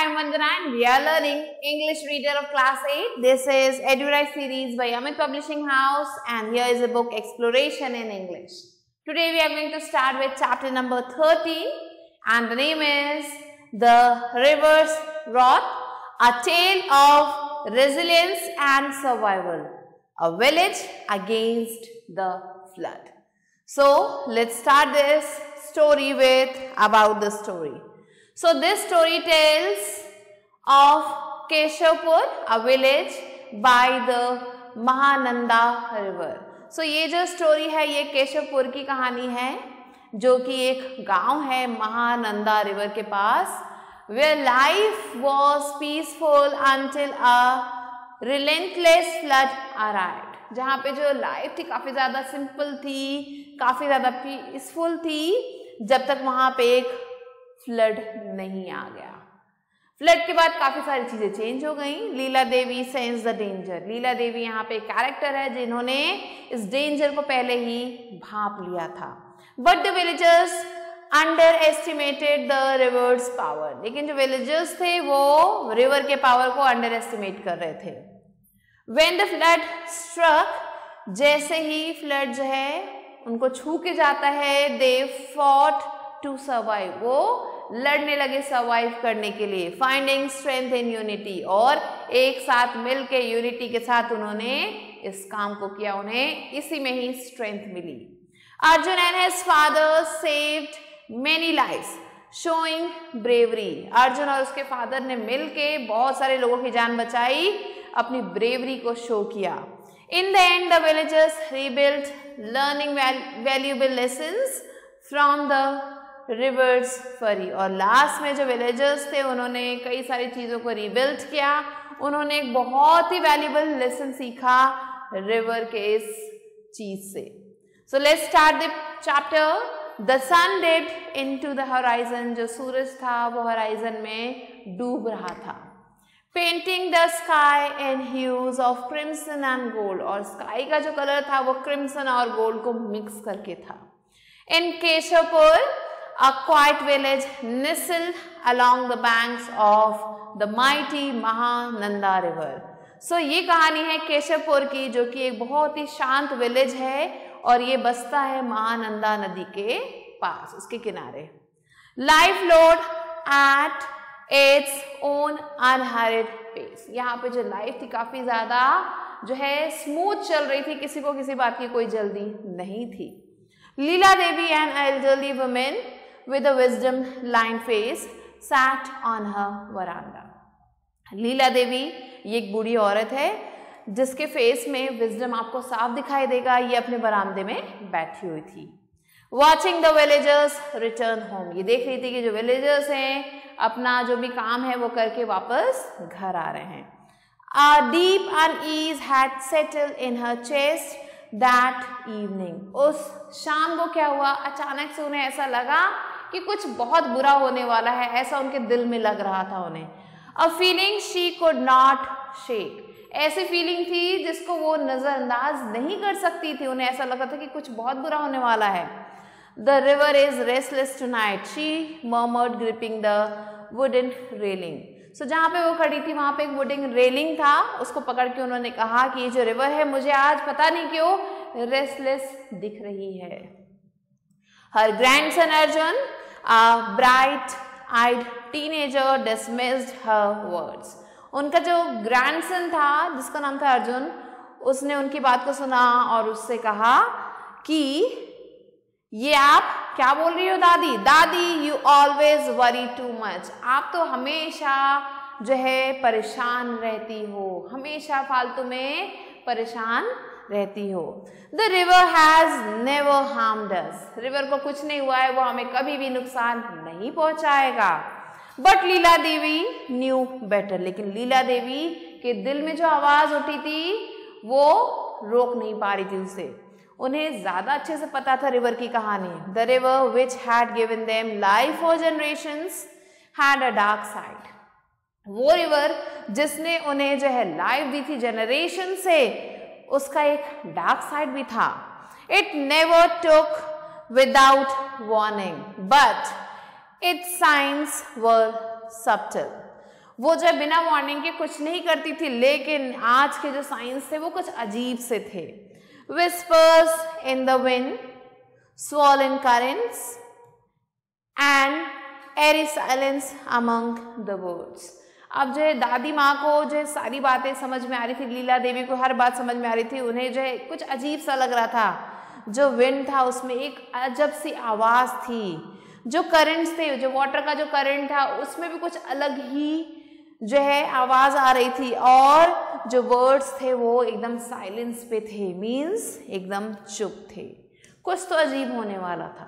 I am Vandana and we are learning English Reader of Class 8. This is EduRite series by Amit Publishing House and here is a book Exploration in English. Today we are going to start with chapter number 13 and the name is The River's Wrath, a tale of resilience and survival, a village against the flood. So let's start this story with about the story. So this story tells of Keshavpur, a village by the Mahananda river. So ये जो story है ये केशवपुर की कहानी है जो कि एक गांव है महानंदा रिवर के पास, where life was peaceful until a relentless flood arrived. जहाँ पे जो लाइफ थी काफी ज्यादा सिंपल थी, काफी ज्यादा पीसफुल थी, जब तक वहां पे एक फ्लड नहीं आ गया. फ्लड के बाद काफी सारी चीजें चेंज हो गई. Leela Devi sense the danger. Leela Devi यहाँ पे कैरेक्टर है जिन्होंने इस डेंजर को पहले ही भांप लिया था. But the villagers under estimated the reverse power. लेकिन जो विलेजर्स थे वो रिवर के पावर को अंडर एस्टिमेट कर रहे थे. व्हेन द फ्लड स्ट्रक, जैसे ही फ्लड जो है उनको छू के जाता है, दे फॉट टू सर्वाइव. वो लड़ने लगे सर्वाइव करने के लिए. फाइंडिंग स्ट्रेंथ इन यूनिटी, और एक साथ मिलके यूनिटी के साथ उन्होंने इस काम को किया. उन्हें इसी में ही स्ट्रेंथ मिली. Arjun and his father saved many lives showing bravery. Arjun और उसके फादर ने मिलके बहुत सारे लोगों की जान बचाई, अपनी ब्रेवरी को शो किया. In the end, the villagers rebuilt, learning valuable lessons from the river's fury. और लास्ट में जो विलेजर्स थे उन्होंने कई सारी चीज़ों को रिबिल्ड किया. उन्होंने एक बहुत ही वैल्यूबल लेसन सीखा रिवर के इस चीज से. So let's start the chapter. The sun dipped into the horizon. जो सूरज था वो होराइजन में डूब रहा था. Painting the sky in huge of crimson and gold. और स्काई का जो कलर था वो क्रिम्सन और गोल्ड को मिक्स करके था. इन Keshavpur, a quiet village nestled along the banks of the mighty Mahananda river. So ये कहानी है केशवपुर की जो कि एक बहुत ही शांत विलेज है और ये बसता है महानंदा नदी के पास, उसके किनारे. Life flowed at its own unhurried pace. यहाँ पे जो लाइफ थी काफी ज्यादा जो है स्मूथ चल रही थी, किसी को किसी बात की कोई जल्दी नहीं थी. Leela Devi and elderly women with a wisdom lined face sat on her veranda. Leela Devi ये एक बूढ़ी औरत है जिसके फेस में विजडम आपको साफ दिखाई देगा. ये अपने बरामदे में बैठी हुई थी. Watching the villagers return home. ये देख रही थी कि जो विलेजर्स हैं अपना जो भी काम है वो करके वापस घर आ रहे हैं. A deep unease had settled in her chest that evening. उस शाम को क्या हुआ, अचानक से उन्हें ऐसा लगा कि कुछ बहुत बुरा होने वाला है, ऐसा उनके दिल में लग रहा था उन्हें. A feeling she could not shake. ऐसी फीलिंग थी जिसको वो नजरअंदाज नहीं कर सकती थी. उन्हें ऐसा लगा था कि कुछ बहुत बुरा होने वाला है. The river is restless tonight, she murmured, gripping the wooden railing. So जहाँ पे वो खड़ी थी वहाँ पे एक वुडन रेलिंग था, उसको पकड़ के उन्होंने कहा कि ये जो रिवर है मुझे आज पता नहीं क्यों रेस्टलेस दिख रही है. Her grandson Arjun, a bright-eyed teenager, dismissed her words. उनका जो ग्रैंडसन था जिसका नाम था अर्जुन, उसने उनकी बात को सुना और उससे कहा कि ये आप क्या बोल रही हो दादी. दादी, you always worry too much. आप तो हमेशा जो है परेशान रहती हो, हमेशा फालतू में परेशान रहती हो. The river has never harmed us. River को कुछ नहीं हुआ है, वो हमें कभी भी नुकसान नहीं पहुंचाएगा. But Leela Devi new better. लेकिन लीला देवी के दिल में जो आवाज उठी थी वो रोक नहीं पा रही थी उसे. उन्हें ज्यादा अच्छे से पता था रिवर की कहानी. The river which had given them life for generations had a dark side. वो रिवर जिसने उन्हें जो है लाइफ दी थी जनरेशन से, उसका एक डार्क साइड भी था. It never took without warning but its signs were subtle. वो जो बिना वार्निंग के कुछ नहीं करती थी, लेकिन आज के जो साइंस थे वो कुछ अजीब से थे। Whispers in the wind, swollen currents and airy silence among the birds। अब जो है दादी माँ को जो है सारी बातें समझ में आ रही थी, लीला देवी को हर बात समझ में आ रही थी, उन्हें जो है कुछ अजीब सा लग रहा था। जो विंड था उसमें एक अजब सी आवाज़ थी, जो करंट्स थे, जो वाटर का जो करंट था उसमें भी कुछ अलग ही जो है आवाज़ आ रही थी, और जो बर्ड्स थे वो एकदम साइलेंस पे थे, मीन्स एकदम चुप थे। कुछ तो अजीब होने वाला था।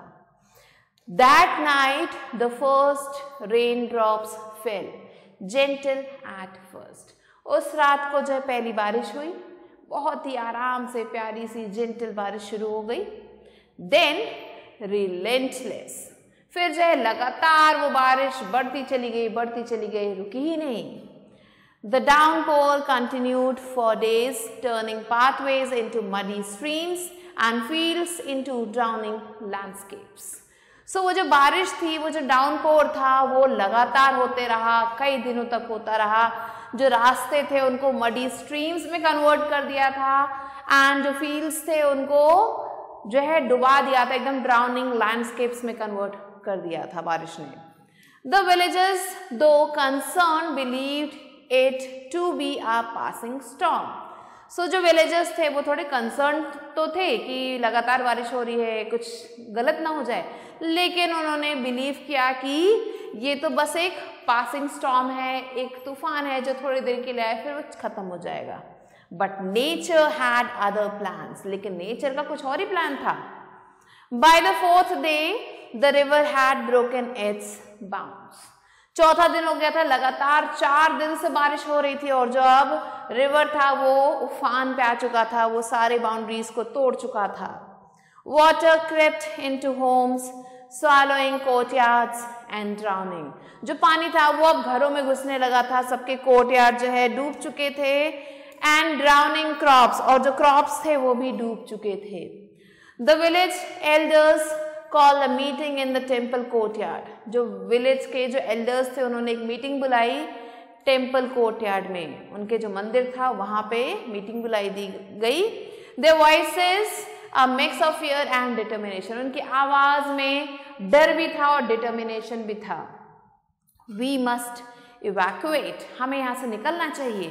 That night the first raindrops fell, gentle at first। उस रात को जो है पहली बारिश हुई, बहुत ही आराम से प्यारी सी जेंटल बारिश शुरू हो गई। Then relentless, फिर जो है लगातार वो बारिश बढ़ती चली गई, रुकी ही नहीं। The downpour continued for days, turning pathways into muddy streams and fields into drowning landscapes। So वो जो बारिश थी, वो जो डाउनपोर था, वो लगातार होते रहा, कई दिनों तक होता रहा। जो रास्ते थे उनको मडी स्ट्रीम्स में कन्वर्ट कर दिया था, एंड जो फील्ड्स थे उनको जो है डुबा दिया था, एकदम ड्राउनिंग लैंडस्केप्स में कन्वर्ट कर दिया था बारिश ने। The villagers though concern believed it to be a passing storm. So जो विलेजर्स थे वो थोड़े कंसर्न तो थे कि लगातार बारिश हो रही है, कुछ गलत ना हो जाए, लेकिन उन्होंने बिलीव किया कि ये तो बस एक पासिंग स्टॉर्म है, एक तूफान है जो थोड़ी देर के लिए आए, फिर वो खत्म हो जाएगा। But nature had other plans, लेकिन नेचर का कुछ और ही प्लान था। By the fourth day the river had broken it's bounds. चौथा दिन हो गया था, लगातार 4 दिन से बारिश हो रही थी, और जो अब रिवर था वो उफान पे आ चुका था, वो सारे बाउंड्रीज को तोड़ चुका था। Water crept into homes, swallowing courtyards and drowning। जो पानी था वो अब घरों में घुसने लगा था, सबके कोर्टयार्ड जो है डूब चुके थे, एंड ड्राउनिंग क्रॉप्स, और जो क्रॉप्स थे वो भी डूब चुके थे। The village elders call a meeting in the temple courtyard. जो विलेज के जो एल्डर्स थे उन्होंने एक मीटिंग बुलाई टेम्पल कोर्टयार्ड में, उनके जो मंदिर था वहां पे मीटिंग बुलाई दी गई। There voices a mix of fear and determination. उनकी आवाज में डर भी था और डिटर्मिनेशन भी था। वी मस्ट इवैक्यूएट, हमें यहाँ से निकलना चाहिए।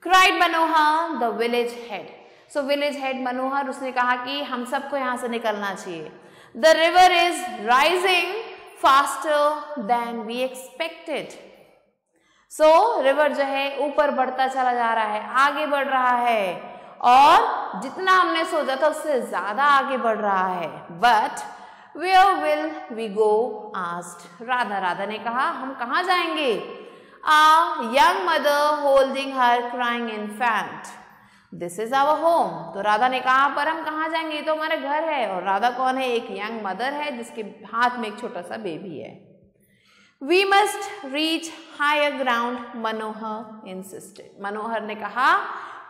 Cried Manohar the village head. So village head Manohar, उसने कहा कि हम सबको यहाँ से निकलना चाहिए। The river is rising faster than we expected. So river जो है ऊपर बढ़ता चला जा रहा है, आगे बढ़ रहा है, और जितना हमने सोचा था उससे ज्यादा आगे बढ़ रहा है। But where will we go asked Radha. Radha ने कहा हम कहाँ जाएंगे? A young mother holding her crying infant, this is our home। तो राधा ने कहा पर हम कहाँ जाएंगे, ये तो हमारा घर है। और राधा कौन है? एक यंग मदर है जिसके हाथ में एक छोटा सा बेबी है। We must reach higher ground, Manohar insisted। मनोहर ने कहा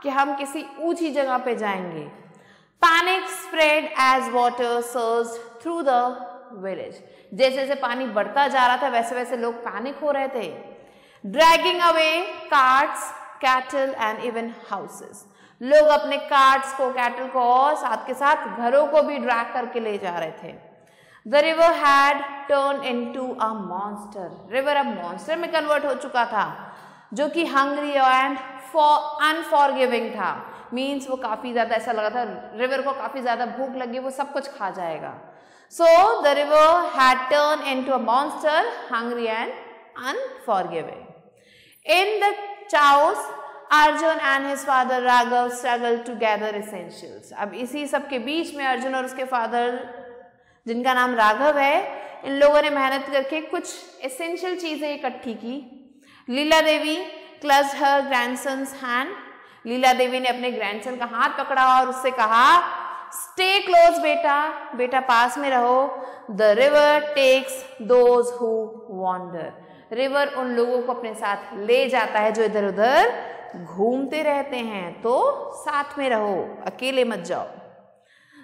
कि हम किसी ऊंची जगह पे जाएंगे। Panic spread as water surged through the village। जैसे जैसे पानी बढ़ता जा रहा था वैसे वैसे लोग पैनिक हो रहे थे। Dragging away carts, cattle and even houses। लोग अपने कार्ट्स को, कैटल को और साथ के साथ घरों को भी ड्रैग करके ले जा रहे थे। The river had turned into a monster। River अब मॉन्स्टर में कन्वर्ट हो चुका था, जो कि हंग्री एंड अनफॉरगिविंग था। मीन्स वो काफी ज्यादा, ऐसा लगा था रिवर को काफी ज्यादा भूख लगी, वो सब कुछ खा जाएगा। So the river had turned into a monster, hungry and unforgiving। In the chaos, Arjun and his father Raghav struggle to gather essentials. अब इसी सब के बीच में अर्जुन और उसके फादर, जिनका नाम राघव है, इन लोगों ने मेहनत करके कुछ एसेंशियल चीजें इकट्ठी की। लीला देवी क्लच्ड हर ग्रैंडसन्स हैंड। लीला देवी ने अपने ग्रैंडसन का हाथ पकड़ा और उससे कहा स्टे क्लोज बेटा, बेटा पास में रहो। The river takes those who wander. River उन लोगों को अपने साथ ले जाता है जो इधर उधर घूमते रहते हैं, तो साथ में रहो, अकेले मत जाओ।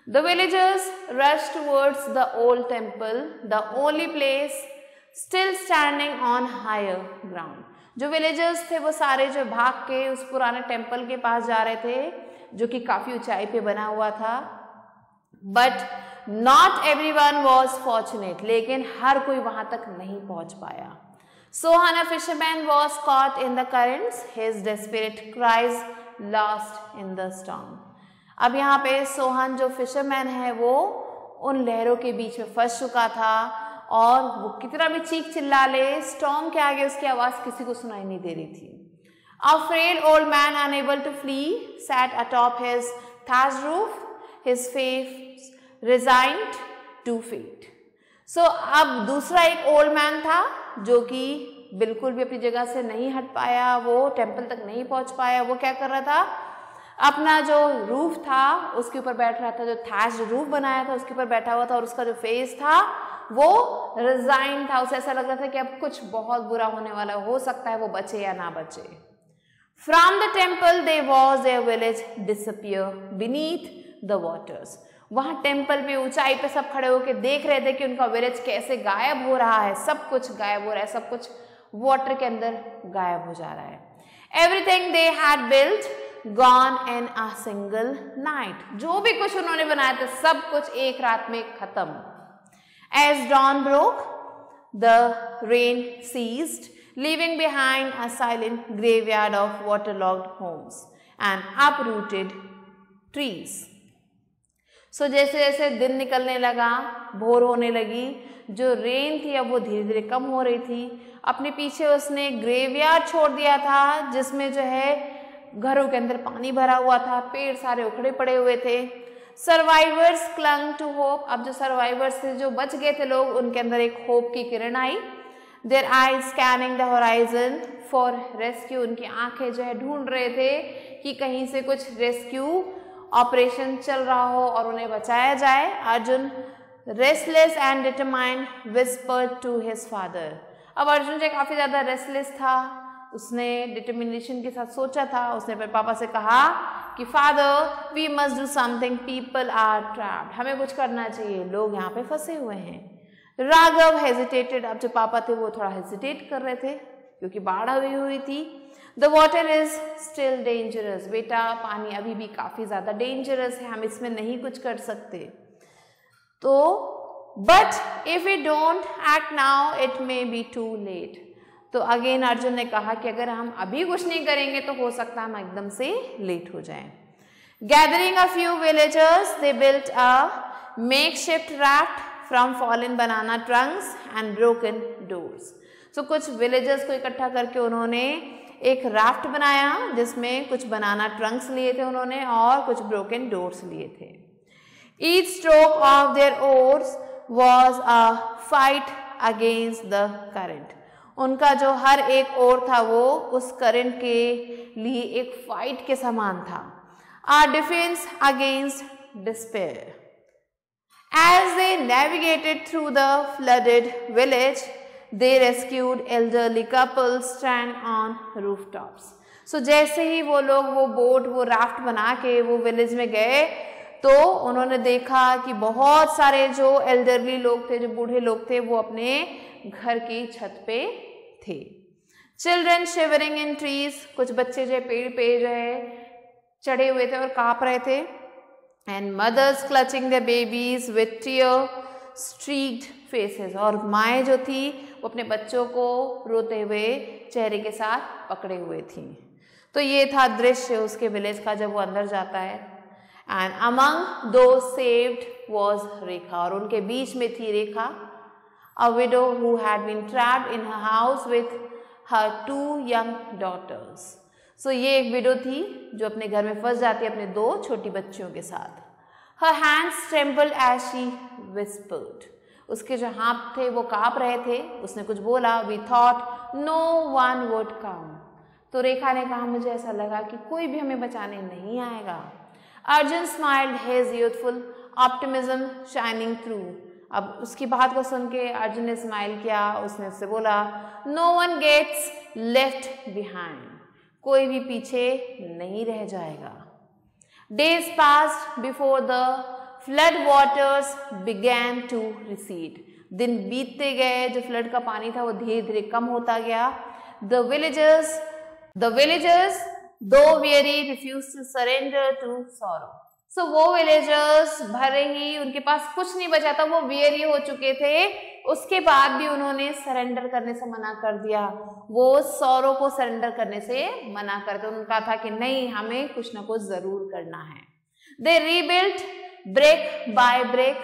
The villagers rush towards the old temple, the only place still standing on higher ground. जो विलेजर्स थे वो सारे जो भाग के उस पुराने टेम्पल के पास जा रहे थे जो कि काफ़ी ऊंचाई पे बना हुआ था. But not everyone was fortunate, लेकिन हर कोई वहां तक नहीं पहुंच पाया. Sohan, a fisherman, was caught in the currents. His desperate cries lost in the storm. अब यहाँ पे सोहन जो फिशरमैन है वो उन लहरों के बीच में फंस चुका था और वो कितना भी चीख चिल्ला ले, स्टॉर्म के आगे उसकी आवाज़ किसी को सुनाई नहीं दे रही थी. A frail old man, unable to flee, sat atop his thatched roof, his face resigned to fate. So अब दूसरा एक ओल्ड मैन था जो कि बिल्कुल भी अपनी जगह से नहीं हट पाया, वो टेम्पल तक नहीं पहुंच पाया. वो क्या कर रहा था, अपना जो रूफ था उसके ऊपर बैठ रहा था, जो थैच्ड रूफ बनाया था उसके ऊपर बैठा हुआ था और उसका जो फेस था वो रिजाइन था. उसे ऐसा लग रहा था कि अब कुछ बहुत बुरा होने वाला, हो सकता है वो बचे या ना बचे. From the temple they was a village disappear beneath the waters. वहां टेम्पल पे ऊंचाई पे सब खड़े होकर देख रहे थे कि उनका विलेज कैसे गायब हो रहा है. सब कुछ गायब हो रहा है, सब कुछ वाटर के अंदर गायब हो जा रहा है. Everything they had built gone in a single night. जो भी कुछ उन्होंने बनाया था सब कुछ एक रात में खत्म. As dawn broke the rain ceased, leaving behind a silent graveyard of waterlogged homes and uprooted trees. सो जैसे जैसे दिन निकलने लगा, भोर होने लगी, जो रेन थी अब वो धीरे धीरे कम हो रही थी. अपने पीछे उसने ग्रेवयार्ड छोड़ दिया था जिसमें जो है घरों के अंदर पानी भरा हुआ था, पेड़ सारे उखड़े पड़े हुए थे. Survivors clung to hope. अब जो सर्वाइवर्स थे, जो बच गए थे लोग, उनके अंदर एक होप की किरण आई. Their eyes scanning the horizon for rescue. उनकी आंखें जो है ढूंढ रहे थे कि कहीं से कुछ रेस्क्यू ऑपरेशन चल रहा हो और उन्हें बचाया जाए. Arjun restless and determined whispered to his father. अब अर्जुन जो काफ़ी ज़्यादा रेस्टलेस था, उसने डिटर्मिनेशन के साथ सोचा था. उसने अपने पापा से कहा कि father we must do something, people are trapped. हमें कुछ करना चाहिए, लोग यहाँ पे फंसे हुए हैं. राघव हेजिटेटेड. अब जो पापा थे वो थोड़ा हेजिटेट कर रहे थे क्योंकि बाढ़ हुई थी. The water is still dangerous. बेटा पानी अभी भी काफ़ी ज़्यादा डेंजरस है, हम इसमें नहीं कुछ कर सकते. तो but if we don't act now it may be too late. तो अगेन अर्जुन ने कहा कि अगर हम अभी कुछ नहीं करेंगे तो हो सकता है हम एकदम से लेट हो जाएं. Gathering a few villagers they built a makeshift raft from fallen banana trunks and broken doors. So कुछ विलेजर्स को इकट्ठा करके उन्होंने एक राफ्ट बनाया जिसमें कुछ बनाना ट्रंक्स लिए थे उन्होंने और कुछ ब्रोकन डोर्स लिए थे. Each stroke of their ores was a fight against the current. उनका जो हर एक ओर था वो उस करंट के लिए एक फाइट के समान था. A defence against despair. As they navigated through the flooded village, they rescued elderly couples stranded on rooftops. So जैसे ही वो लोग वो बोट, वो राफ्ट बना के वो विलेज में गए तो उन्होंने देखा कि बहुत सारे जो एल्डरली लोग थे, जो बूढ़े लोग थे, वो अपने घर की छत पे थे. चिल्ड्रन शिवरिंग इन ट्रीज. कुछ बच्चे जो है पेड़ पे जो है चढ़े हुए थे और काँप रहे थे. And mothers clutching their babies with tear-streaked faces. और माएँ जो थी वो अपने बच्चों को रोते हुए चेहरे के साथ पकड़े हुए थी. तो ये था दृश्य उसके विलेज का जब वो अंदर जाता है. And among those saved was रेखा. और उनके बीच में थी रेखा, a widow who had been trapped in her house with her 2 young daughters. सो ये एक विडो थी जो अपने घर में फंस जाती है अपने 2 छोटी बच्चियों के साथ. Her hands trembled as she whispered. उसके जो हाथ थे वो काँप रहे थे. उसने कुछ बोला, We thought no one would come. तो रेखा ने कहा मुझे ऐसा लगा कि कोई भी हमें बचाने नहीं आएगा. Arjun smiled, his youthful optimism shining through. अब उसकी बात को सुन के अर्जुन ने स्माइल किया. उसने उससे बोला, No one gets left behind. कोई भी पीछे नहीं रह जाएगा. Days passed before the flood waters began to recede. दिन बीतते गए, जो फ्लड का पानी था वो धीरे धीरे कम होता गया. The villagers, though weary, refused to surrender to sorrow. So वो विलेजर्स भले ही उनके पास कुछ नहीं बचा था, वो वेरी हो चुके थे, उसके बाद भी उन्होंने सरेंडर करने से मना कर दिया. वो सौरों को सरेंडर करने से मना कर दिया. उनका था कि नहीं, हमें कुछ ना कुछ जरूर करना है. They rebuilt brick by brick,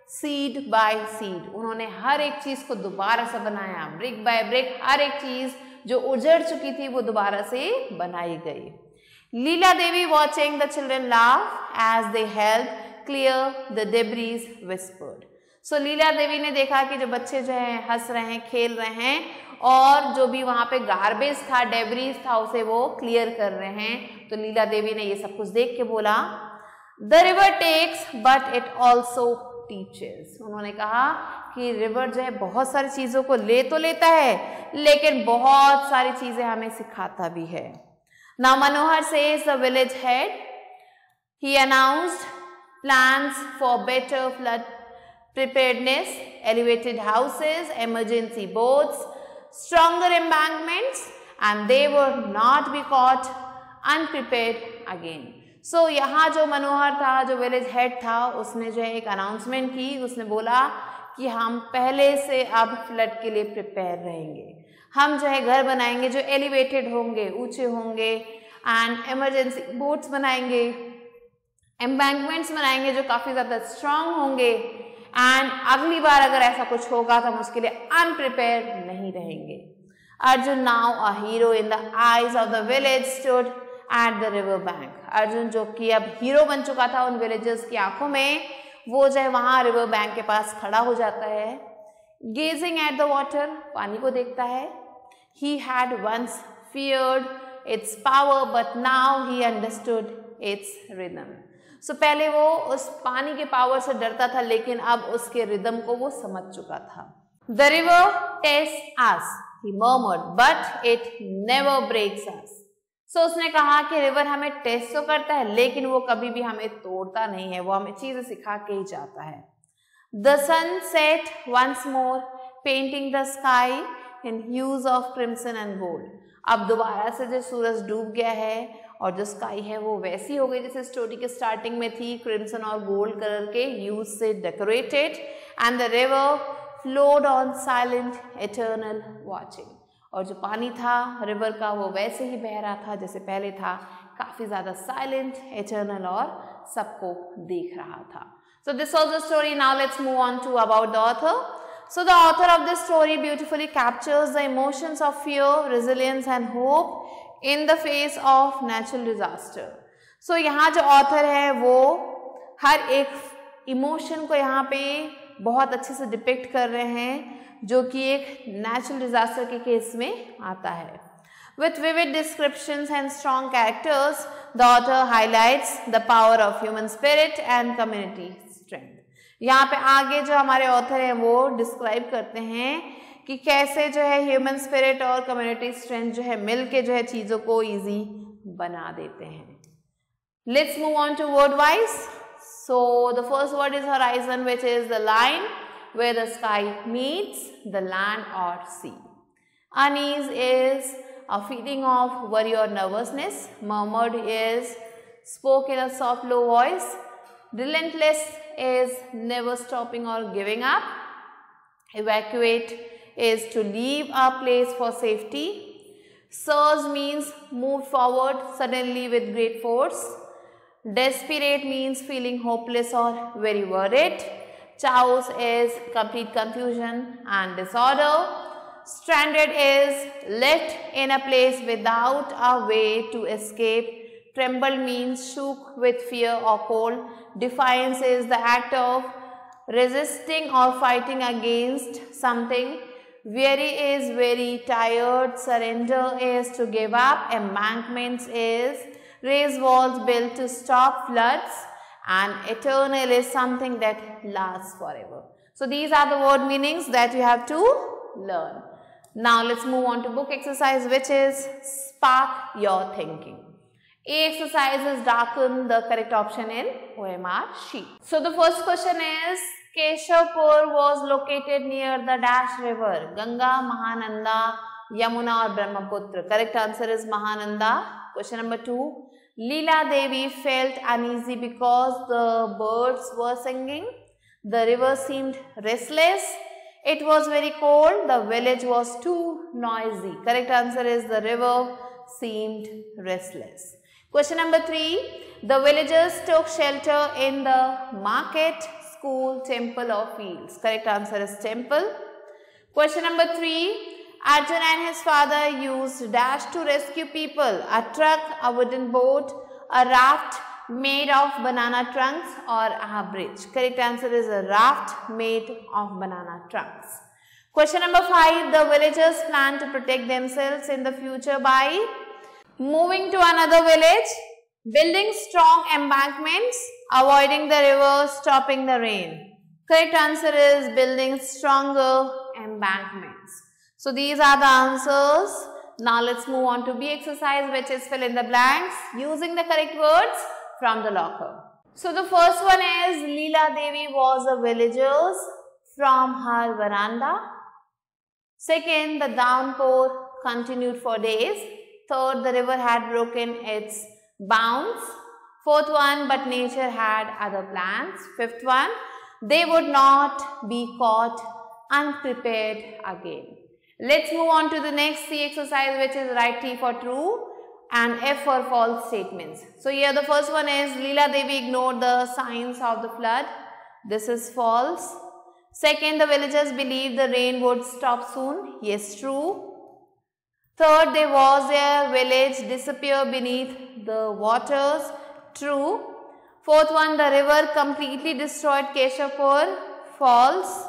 seed by seed. उन्होंने हर एक चीज को दोबारा से बनाया. ब्रिक बाय ब्रिक, हर एक चीज जो उजड़ चुकी थी वो दोबारा से बनाई गई. Leela Devi watching the children laugh as they helped clear the debris whispered. So Leela Devi ने देखा कि जो बच्चे जो है हंस रहे हैं, खेल रहे हैं और जो भी वहां पे गार्बेज था, डेब्रीज था, उसे वो क्लियर कर रहे हैं. तो लीला देवी ने ये सब कुछ देख के बोला, The river takes but it also teaches. उन्होंने कहा कि रिवर जो है बहुत सारी चीजों को ले तो लेता है, लेकिन बहुत सारी चीजें हमें सिखाता भी है. Now Manohar says the village head, he announced plans for better flood preparedness, elevated houses, emergency boats, stronger embankments, and they would not be caught unprepared again. So यहाँ जो मनोहर था, जो विलेज हेड था, उसने जो है एक अनाउंसमेंट की. उसने बोला कि हम पहले से अब फ्लड के लिए प्रिपेयर रहेंगे. हम जो है घर बनाएंगे जो एलिवेटेड होंगे, ऊंचे होंगे, एंड इमरजेंसी बोट्स बनाएंगे, एम्बैंकमेंट्स बनाएंगे जो काफ़ी ज़्यादा स्ट्रांग होंगे, एंड अगली बार अगर ऐसा कुछ होगा तो हम उसके लिए अनप्रिपेयर्ड नहीं रहेंगे. Arjun now a hero in the eyes of the village stood at the river bank. Arjun जो कि अब हीरो बन चुका था उन विलेजर्स की आंखों में, वो जो है वहाँ रिवर बैंक के पास खड़ा हो जाता है. गेजिंग एट द वाटर, पानी को देखता है. He had once feared its power, but now he understood its rhythm. So पहले वो उस पानी के पावर से डरता था, लेकिन अब उसके रिदम को वो समझ चुका था. The river tests us, he murmured, but it never breaks us. So उसने कहा कि रिवर हमें टेस्ट तो करता है, लेकिन वो कभी भी हमें तोड़ता नहीं है, वो हमें चीजें सिखा के ही जाता है. The sun set once more, painting the sky in hues of crimson and gold. अब दोबारा से जो सूरज डूब गया है और जो स्काई है वो वैसी हो गई जैसे स्टोरी के स्टार्टिंग में थी, क्रिम्सन और गोल्ड कलर के ह्यूज से decorated. And the river flowed on silent eternal watching. और जो पानी था रिवर का वो वैसे ही बह रहा था जैसे पहले था, काफ़ी ज़्यादा साइलेंट, एटर्नल और सबको देख रहा था. So this was the story. Now let's move on to about the author. So the author of this story beautifully captures the emotions of fear, resilience and hope in the face of natural disaster. So यहाँ जो author है वो हर एक emotion को यहाँ पे बहुत अच्छे से डिपिक्ट कर रहे हैं जो कि एक नेचुरल डिजास्टर के केस में आता है. With vivid descriptions and strong characters, the author highlights the power of human spirit and community strength. यहाँ पे आगे जो हमारे ऑथर हैं वो डिस्क्राइब करते हैं कि कैसे जो है ह्यूमन स्पिरिट और कम्युनिटी स्ट्रेंथ जो है मिलके जो है चीज़ों को इजी बना देते हैं. Let's move on to word wise. So the first word is horizon, which is the line where the sky meets the land or sea. Unease is a feeling of worry or nervousness. Murmured is spoke in a soft low voice. Relentless is never stopping or giving up. Evacuate is to leave a place for safety. Surge means move forward suddenly with great force. Desperate means feeling hopeless or very worried. Chaos is complete confusion and disorder. Stranded is left in a place without a way to escape. Trembled means shook with fear or cold. Defiance is the act of resisting or fighting against something. Weary is very tired. Surrender is to give up. Embankments is raised walls built to stop floods. And eternal is something that lasts forever. So these are the word meanings that you have to learn. Now let's move on to book exercise, which is spark your thinking. A exercise is darken the correct option in OMR sheet. So the first question is, Keshavpur was located near the dash river, Ganga, Mahananda, Yamuna or Brahmaputra. Correct answer is Mahananda. Question number 2. Leela Devi felt uneasy because the birds were singing. The river seemed restless. It was very cold. The village was too noisy. Correct answer is the river seemed restless. Question number 3. The villagers took shelter in the market, school, temple or fields. Correct answer is temple. Question number 3. Arjun and his father used dash to rescue people. A truck, a wooden boat, a raft made of banana trunks or a bridge. Correct answer is a raft made of banana trunks. Question number 5. The villagers plan to protect themselves in the future by moving to another village, building strong embankments, avoiding the river, stopping the rain. Correct answer is building stronger embankments. So these are the answers. Now let's move on to B exercise, which is fill in the blanks using the correct words from the locker. So the first one is Leela Devi was a villager from her veranda. Second, the downpour continued for days. Third, the river had broken its bounds. Fourth one, but nature had other plans. Fifth one, they would not be caught unprepared again. Let's move on to the next C exercise, which is write T for true and F for false statements. So here the first one is Leela Devi ignored the signs of the flood. This is false. Second, the villagers believed the rain would stop soon. Yes, true. Third, there was a village disappear beneath the waters. True. Fourth one, the river completely destroyed Keshavpur. False.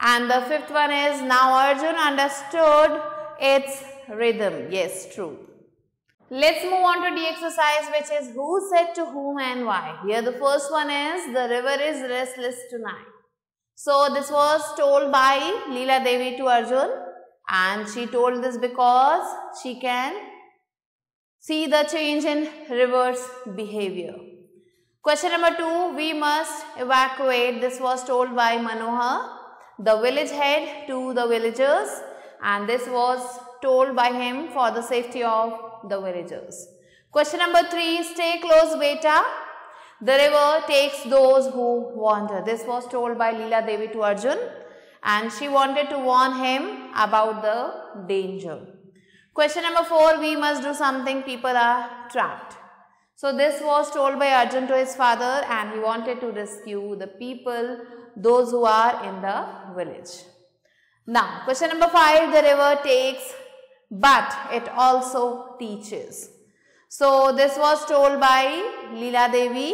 And the fifth one is now Arjun understood its rhythm. Yes, true. Let's move on to D exercise, which is who said to whom and why. Here the first one is the river is restless tonight. So this was told by Leela Devi to Arjun, and she told this because she can see the change in river's behavior. Question number 2, we must evacuate. This was told by Manohar, the village head, to the villagers, and this was told by him for the safety of the villagers. Question number 3, stay close beta. The river takes those who wander. This was told by Leela Devi to Arjun, and she wanted to warn him about the danger. Question number 4, we must do something, people are trapped. So this was told by Arjun to his father, and he wanted to rescue the people, those who are in the village. Now, question number 5, the river takes, but it also teaches. So this was told by Leela Devi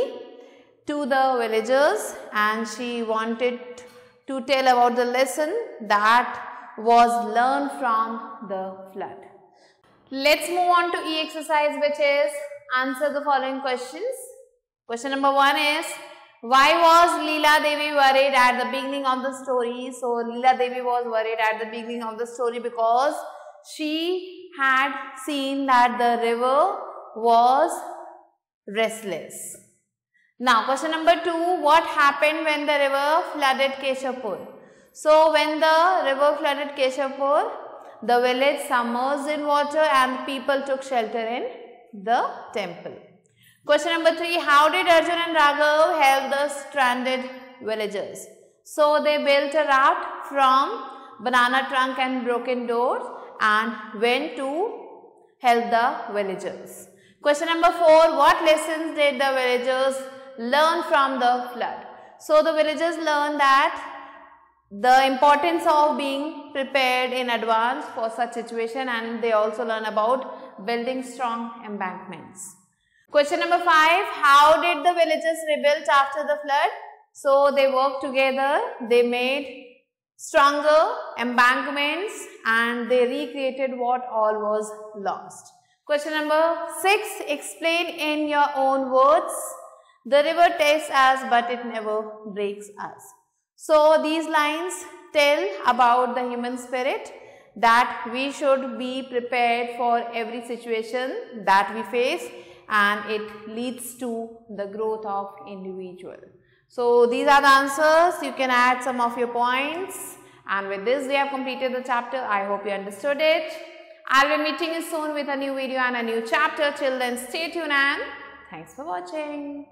to the villagers, and she wanted to tell about the lesson that was learned from the flood. Let's move on to E exercise, which is answer the following questions. Question number 1 is, why was Leela Devi worried at the beginning of the story? So Leela Devi was worried at the beginning of the story because she had seen that the river was restless. Now question number 2, what happened when the river flooded Keshavpur? So when the river flooded Keshavpur, the village submerged in water and people took shelter in the temple. Question number 3, how did Arjun and Raghav help the stranded villagers? So they built a raft from banana trunk and broken doors and went to help the villagers. Question number 4, what lessons did the villagers learn from the flood? So the villagers learned that the importance of being prepared in advance for such situation, and they also learn about building strong embankments. Question number 5, how did the villagers rebuild after the flood? So they worked together, they made stronger embankments and they recreated what all was lost. Question number 6, explain in your own words. The river tests us but it never breaks us. So these lines tell about the human spirit, that we should be prepared for every situation that we face, and it leads to the growth of individual. So these are the answers. You can add some of your points. And with this, we have completed the chapter. I hope you understood it. I'll be meeting you soon with a new video and a new chapter. Till then, stay tuned and thanks for watching.